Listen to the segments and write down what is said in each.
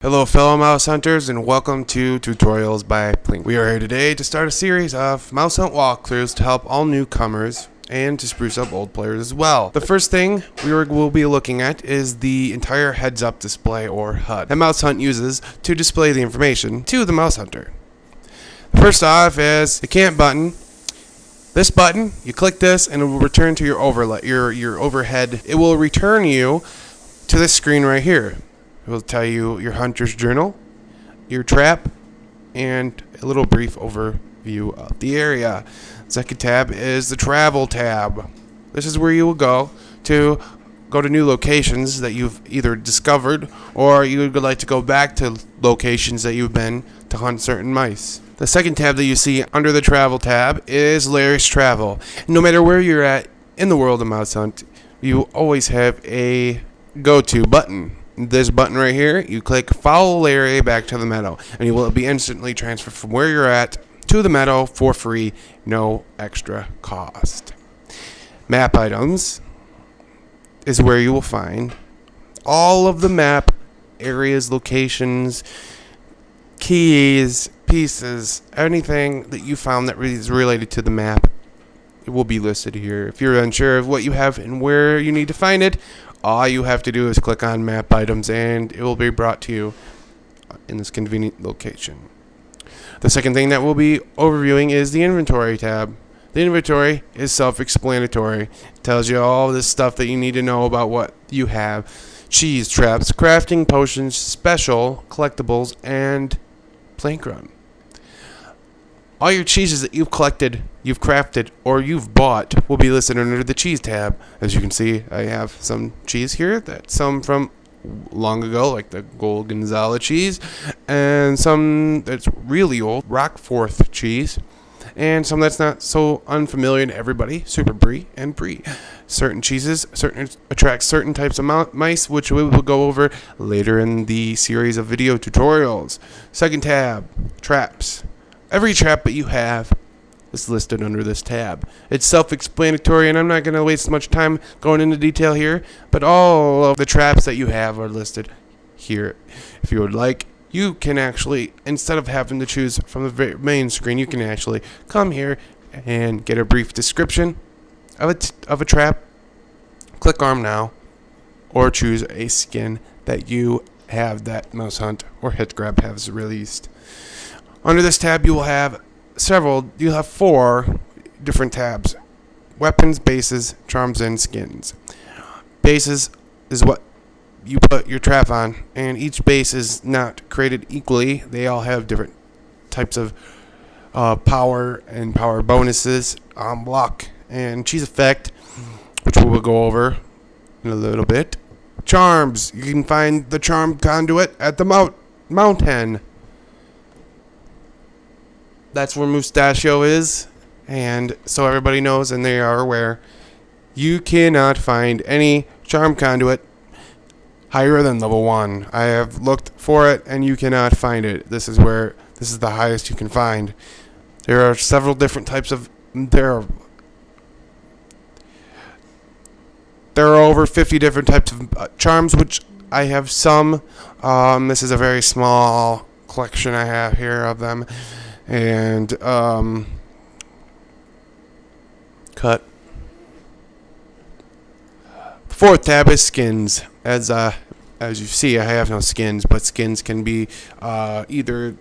Hello fellow mouse hunters and welcome to Tutorials by Plink. We are here today to start a series of mouse hunt walkthroughs to help all newcomers and to spruce up old players as well. The first thing we'll be looking at is the entire heads-up display or HUD that MouseHunt uses to display the information to the mouse hunter. First off is the camp button. This button, you click this and it will return to your overhead. It will return you to this screen right here. It will tell you your hunter's journal, your trap, and a little brief overview of the area. Second tab is the travel tab. This is where you will go to new locations that you've either discovered or you would like to go back to locations that you've been to hunt certain mice. The second tab that you see under the travel tab is Larry's Travel. No matter where you're at in the world of mouse hunt, you always have a go-to button. This button right here, you click follow Larry back to the meadow, and you will be instantly transferred from where you're at to the meadow for free, no extra cost. Map items is where you will find all of the map areas, locations, keys, pieces, anything that you found that is related to the map. It will be listed here. If you're unsure of what you have and where you need to find it, all you have to do is click on map items and it will be brought to you in this convenient location. The second thing that we'll be overviewing is the inventory tab. The inventory is self-explanatory. It tells you all this stuff that you need to know about what you have. Cheese traps, crafting potions, special, collectibles, and plank run. All your cheeses that you've collected, you've crafted, or you've bought will be listed under the cheese tab. As you can see, I have some cheese here, that's some from long ago, like the Gorgonzola cheese, and some that's really old, Roquefort cheese, and some that's not so unfamiliar to everybody, Super Brie and Brie. Certain cheeses attract certain types of mice, which we will go over later in the series of video tutorials. Second tab, traps. Every trap that you have is listed under this tab. It's self-explanatory, and I'm not going to waste much time going into detail here, but all of the traps that you have are listed here. If you would like, you can actually, instead of having to choose from the main screen, you can actually come here and get a brief description of a trap, click Arm Now, or choose a skin that you have that MouseHunt or HitGrab has released. Under this tab, you'll have four different tabs: weapons, bases, charms, and skins. Bases is what you put your trap on, and each base is not created equally. They all have different types of power and power bonuses, luck, and cheese effect, which we will go over in a little bit. Charms, you can find the charm conduit at the mountain. That's where Mustachio is, and so everybody knows and they are aware, you cannot find any charm conduit higher than level 1. I have looked for it and you cannot find it. This is the highest you can find. There are several different types of there are over 50 different types of charms, which I have some. This is a very small collection I have here of them. And cut. The fourth tab is skins. As you see, I have no skins, but skins can be either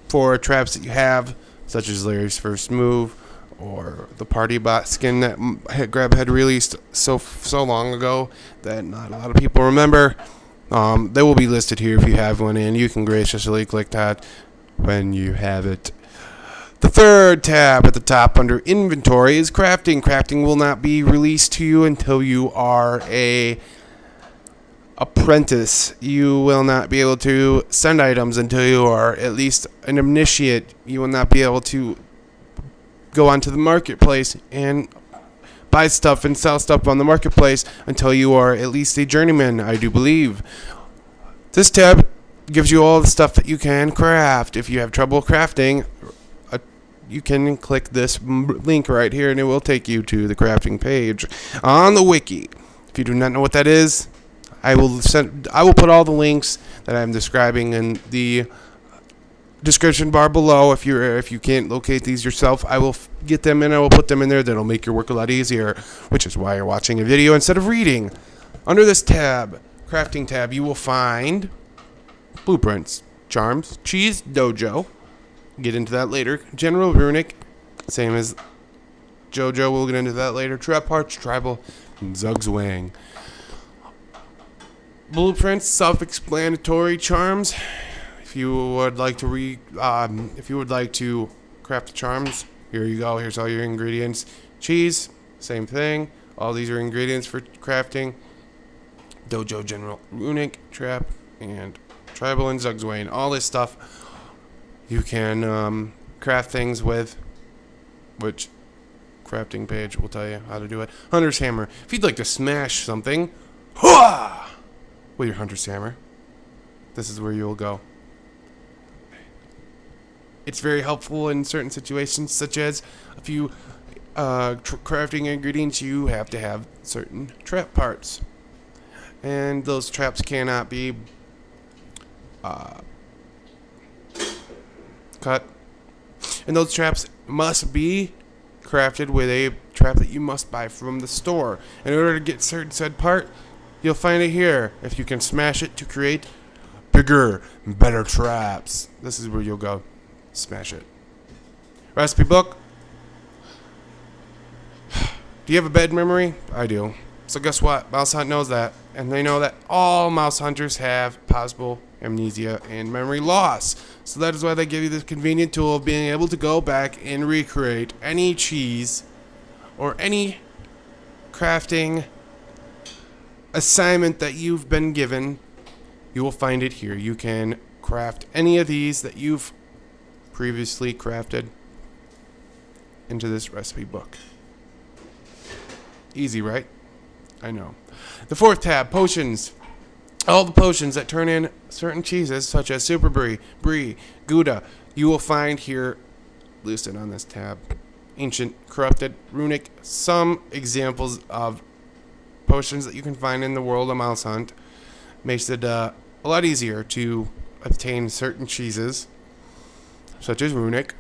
for traps that you have, such as Larry's First Move, or the Party Bot skin that HitGrab had released so long ago that not a lot of people remember. They will be listed here if you have one, and you can graciously click that when you have it. The third tab at the top under inventory is crafting. Crafting will not be released to you until you are a apprentice. You will not be able to send items until you are at least an initiate. You will not be able to go onto the marketplace and buy stuff and sell stuff on the marketplace until you are at least a journeyman, I do believe. This tab gives you all the stuff that you can craft. If you have trouble crafting, you can click this link right here and it will take you to the crafting page on the wiki. If you do not know what that is, I will put all the links that I'm describing in the description bar below. If you can't locate these yourself, I will get them and I will put them in there. That'll make your work a lot easier, which is why you're watching a video instead of reading. Under this tab, crafting tab, you will find blueprints, charms, cheese, dojo. Get into that later. General runic, same as Jojo. We'll get into that later. Trap parts, tribal, and Zugzwang. Blueprints, self-explanatory. Charms. If you would like to craft the charms, here you go. Here's all your ingredients. Cheese, same thing. All these are ingredients for crafting. Dojo, general runic, trap, and tribal and Zugzwang. All this stuff you can craft things with, which crafting page will tell you how to do it. Hunter's hammer. If you'd like to smash something with your hunter's hammer, this is where you'll go. It's very helpful in certain situations, such as a few crafting ingredients. You have to have certain trap parts, and those traps cannot be cut, and those traps must be crafted with a trap that you must buy from the store. In order to get said part, you'll find it here. If you can smash it to create bigger, better traps, this is where you'll go. Smash it. Recipe book. Do you have a bad memory? I do. So guess what? MouseHunt knows that, and they know that all mouse hunters have possible amnesia and memory loss. So that is why they give you this convenient tool of being able to go back and recreate any cheese or any crafting assignment that you've been given. You will find it here. You can craft any of these that you've previously crafted into this recipe book. Easy, right? I know. The fourth tab, potions. All the potions that turn in certain cheeses, such as Super Brie, Gouda, you will find here listed on this tab. Ancient, corrupted, runic, some examples of potions that you can find in the world of MouseHunt. Makes it a lot easier to obtain certain cheeses, such as runic.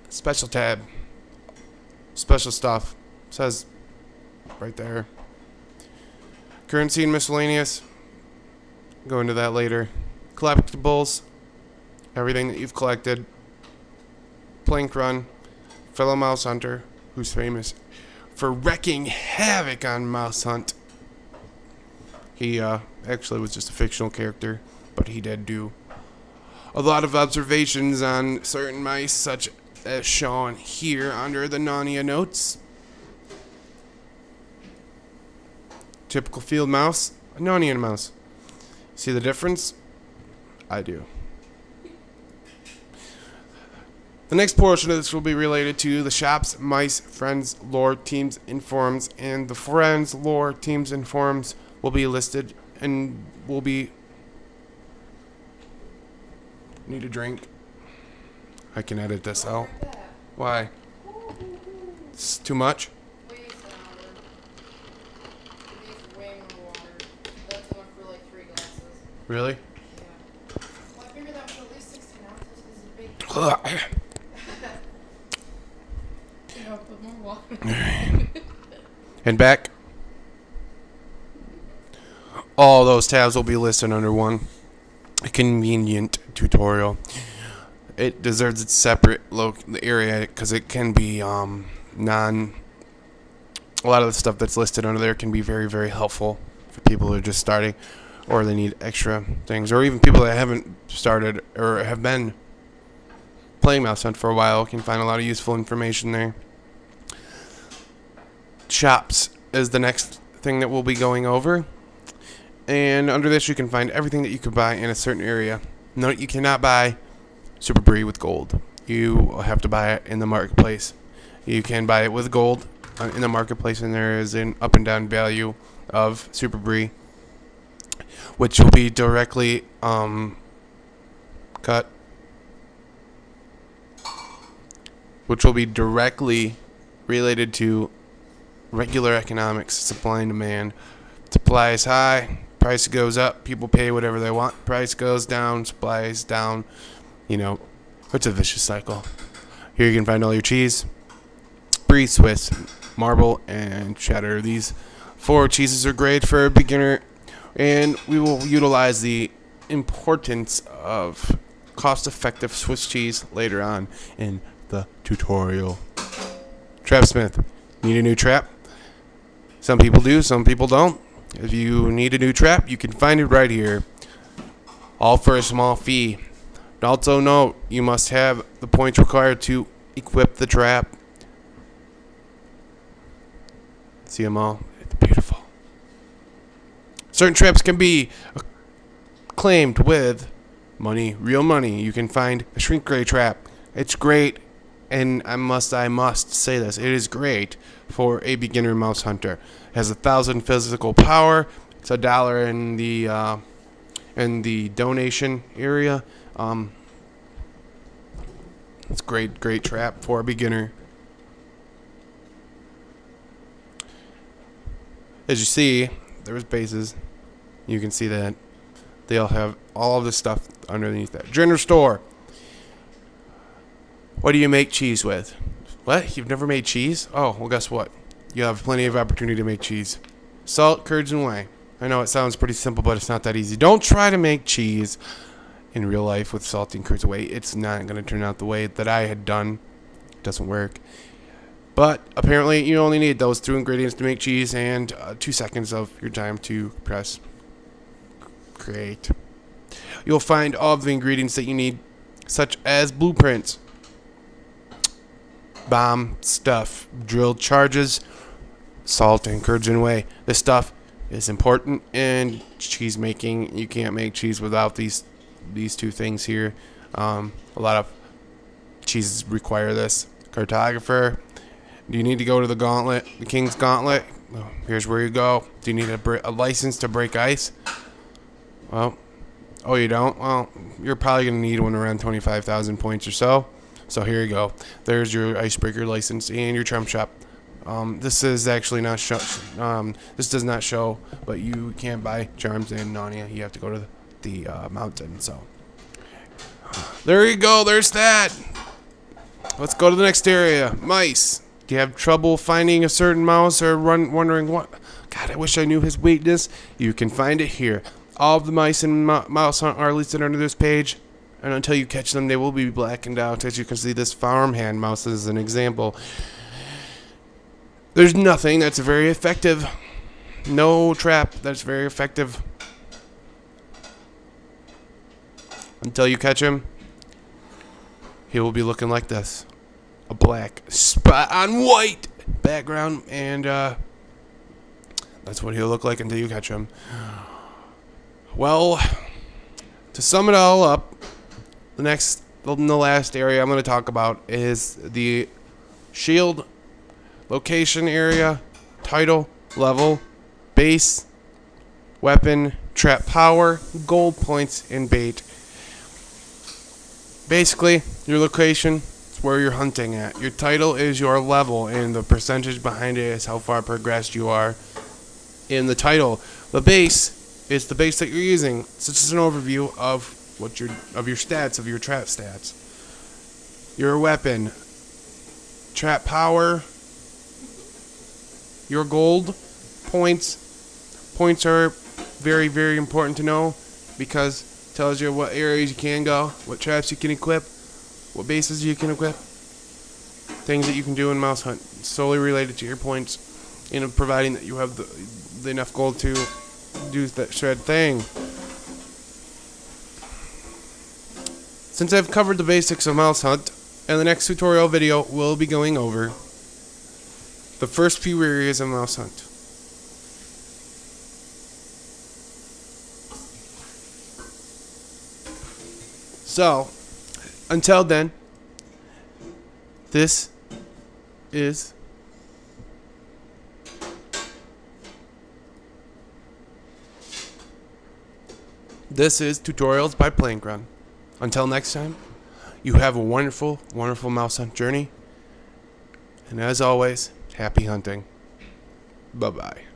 Special tab. Special stuff. Says right there. Currency and miscellaneous. Go into that later. Collectibles. Everything that you've collected. Plank run. Fellow mouse hunter, who's famous for wrecking havoc on MouseHunt. He actually was just a fictional character, but he did do a lot of observations on certain mice, such as shown here under the Narnia notes. Typical field mouse, a Narnian mouse. See the difference? I do. The next portion of this will be related to the shops, mice, friends, lore, teams, and forums, and the friends, lore, teams, and forums will be listed and will be... Need a drink. I can edit this out. Why? It's too much? Really? Yeah. Well, I figured that was at least 16 ounces because it's a big... Yeah, put more water. And back. All those tabs will be listed under one convenient tutorial. It deserves its separate area because it can be a lot of the stuff that's listed under there can be very, very helpful for people who are just starting, or they need extra things, or even people that haven't started or have been playing MouseHunt for a while can find a lot of useful information there. Shops is the next thing that we'll be going over, and under this you can find everything that you could buy in a certain area. Note you cannot buy Super Brie with gold. You will have to buy it in the marketplace. You can buy it with gold in the marketplace, and there is an up and down value of Super Brie, which will be directly which will be directly related to regular economics, supply and demand. Supply is high, Price goes up, people pay whatever they want. Price goes down, supply is down. You know, it's a vicious cycle. Here you can find all your cheese. Brie, Swiss, marble, and cheddar. These 4 cheeses are great for a beginner, and we will utilize the importance of cost-effective Swiss cheese later on in the tutorial. Trapsmith, need a new trap? Some people do, some people don't. If you need a new trap, you can find it right here, all for a small fee. Also note, you must have the points required to equip the trap. See them all? It's beautiful. Certain traps can be claimed with money, real money. You can find a shrink ray trap. It's great, and I must say this. It is great for a beginner mouse hunter. It has 1,000 physical power. It's $1 in the donation area. It's great trap for a beginner. As you see, there's bases. You can see that they'll have all of this stuff underneath that. General store. What do you make cheese with? What? You've never made cheese? Oh, well, guess what? You have plenty of opportunity to make cheese. Salt, curds, and whey. I know it sounds pretty simple, but it's not that easy. Don't try to make cheese in real life with salt and curds and whey. It's not going to turn out the way that I had done. It doesn't work. But apparently you only need those 2 ingredients to make cheese and 2 seconds of your time to press create. You'll find all of the ingredients that you need, such as blueprints, bomb stuff, drilled charges, salt, and curds and whey. This stuff is important in cheese making. You can't make cheese without these 2 things here. A lot of cheeses require this. Cartographer. Do you need to go to the gauntlet, the King's Gauntlet? Oh, here's where you go. Do you need a license to break ice? Well, oh, you don't? Well, you're probably going to need one around 25,000 points or so. So here you go. There's your icebreaker license and your charm shop. This is actually not show. This does not show, but you can buy charms in Narnia. You have to go to the mountain. So there you go. There's that. Let's go to the next area. Mice. Do you have trouble finding a certain mouse or wondering what? God, I wish I knew his weakness. You can find it here. All of the mice in MouseHunt are listed under this page, and until you catch them, they will be blackened out. As you can see, this farmhand mouse is an example. There's nothing that's very effective. No trap that's very effective. Until you catch him, he will be looking like this. A black spot on white background, and that's what he'll look like until you catch him. Well, to sum it all up, the last area I'm going to talk about is the shield, location area, title, level, base, weapon, trap power, gold points, and bait. Basically, your location is where you're hunting at. Your title is your level, and the percentage behind it is how far progressed you are in the title. The base is the base that you're using. So it's just an overview of your stats, of your trap stats. Your weapon, trap power, your gold points. Points are very, very important to know because it tells you what areas you can go, what traps you can equip, what bases you can equip, things that you can do in MouseHunt solely related to your points, and providing that you have the enough gold to do that shred thing. Since I've covered the basics of MouseHunt, in the next tutorial video we'll be going over the first few areas of MouseHunt. So, until then, this is Tutorials by Plankron. Until next time, you have a wonderful, wonderful mouse hunt journey. And as always, happy hunting. Bye-bye.